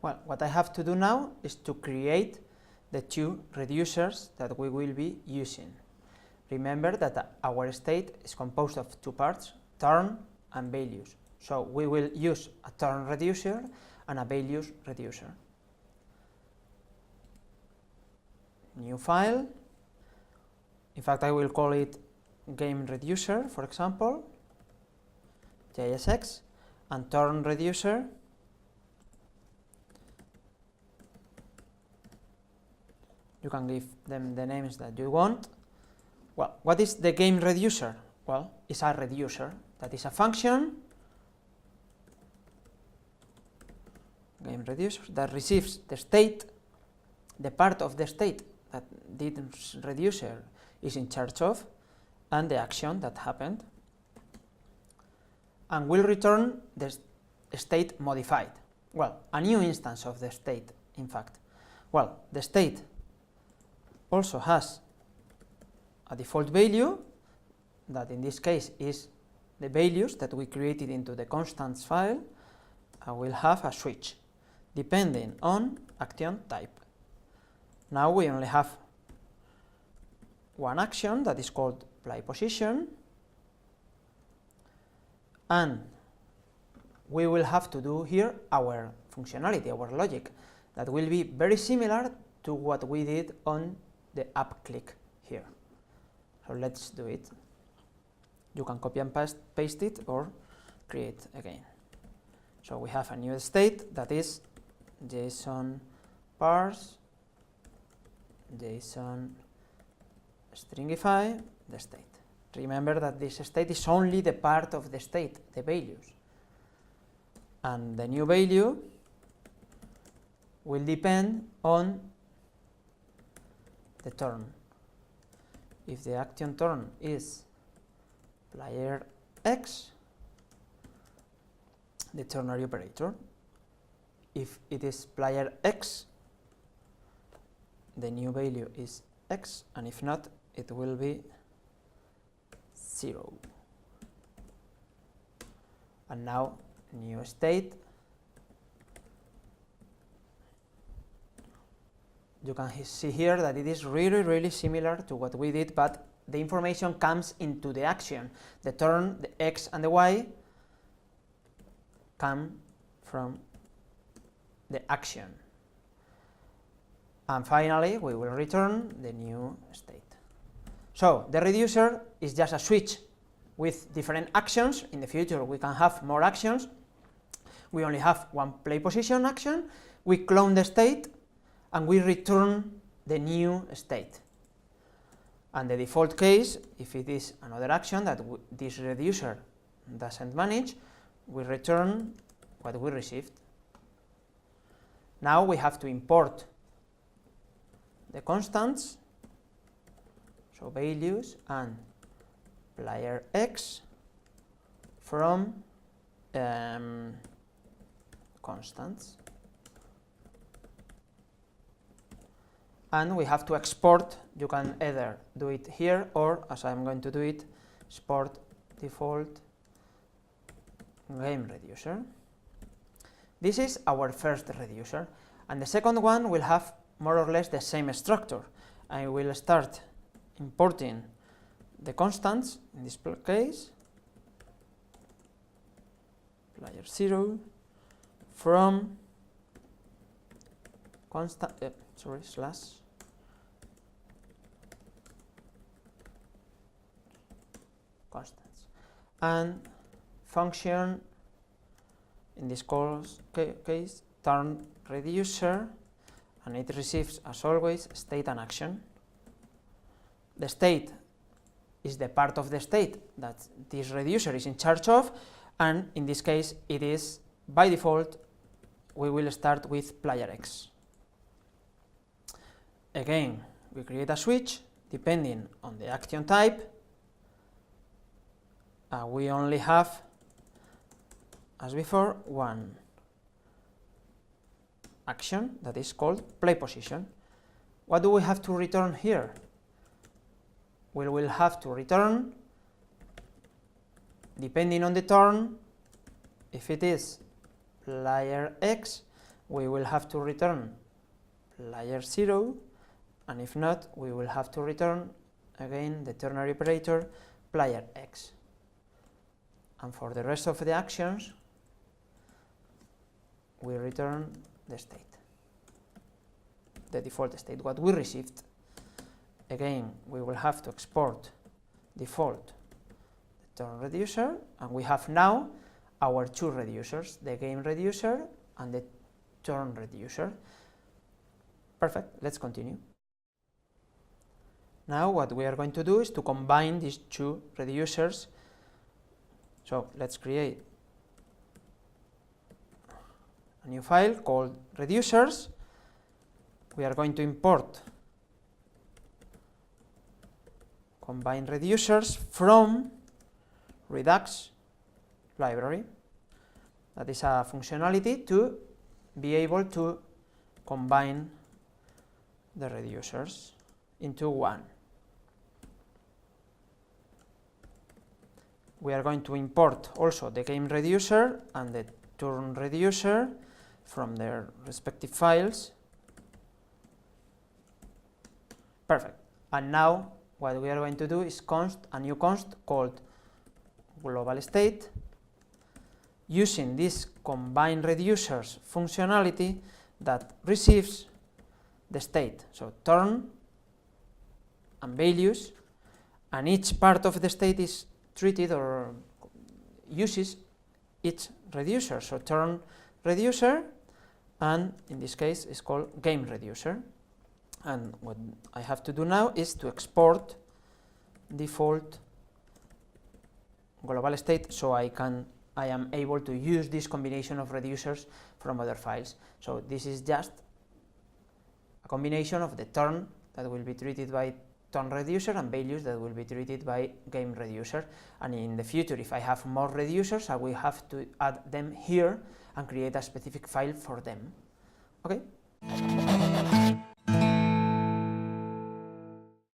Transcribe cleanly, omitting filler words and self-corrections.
Well, what I have to do now is to create the two reducers that we will be using. Remember that our state is composed of two parts, turn and values. So we will use a turn reducer and a values reducer. New file. In fact, I will call it game reducer, for example, JSX, and turn reducer. You can give them the names that you want. Well, what is the game reducer? Well, it's a reducer. That is a function, game reducer, that receives the state, the part of the state that this reducer is in charge of, and the action that happened, and will return the state modified. Well, a new instance of the state, in fact. Well, the state also has a default value, that in this case is the values that we created into the constants file, and will have a switch depending on action type. Now we only have one action that is called play position, and we will have to do here our functionality, our logic, that will be very similar to what we did on the up click here. So let's do it. You can copy and paste it or create again. So we have a new state that is JSON parse, JSON stringify the state. Remember that this state is only the part of the state, the values. And the new value will depend on the turn. If the action turn is player X, the ternary operator. If it is player X, the new value is X, and if not, it will be 0. And now, new state. You can see here that it is really similar to what we did, but the information comes into the action. The turn, the X and the Y come from the action. And finally, we will return the new state. So the reducer is just a switch with different actions. In the future, we can have more actions. We only have one play position action. We clone the state, and we return the new state. And the default case, if it is another action that this reducer doesn't manage, we return what we received. Now we have to import the constants, so values and player X from constants. And we have to export. You can either do it here, or as I'm going to do it, export default game reducer. This is our first reducer, and the second one will have more or less the same structure. I will start importing the constants, in this case, player 0 from constant, slash constants, and function, in this case, turn reducer, and it receives, as always, state and action. The state is the part of the state that this reducer is in charge of, and in this case, it is, by default, we will start with player X. Again, we create a switch depending on the action type. We only have, as before, one action that is called play position. What do we have to return here? We will have to return, depending on the turn, if it is player X, we will have to return player 0, and if not, we will have to return again the ternary operator player x. And for the rest of the actions, we return the state, the default state, what we received. Again, we will have to export default the turn reducer, and we have now our two reducers, the game reducer and the turn reducer. Perfect, let's continue. Now what we are going to do is to combine these two reducers. So let's create a new file called reducers. We are going to import combine reducers from Redux library. That is a functionality to be able to combine the reducers into one. We are going to import also the game reducer and the turn reducer from their respective files. Perfect. And now what we are going to do is const a new const called global state, using this combine reducers functionality that receives the state, so turn and values, and each part of the state is treated or uses each reducer, so turn reducer, and in this case is called game reducer. And what I have to do now is to export default global state, so I am able to use this combination of reducers from other files. So this is just a combination of the turn that will be treated by turn reducer and values that will be treated by game reducer. And in the future, if I have more reducers, I will have to add them here and create a specific file for them. Okay?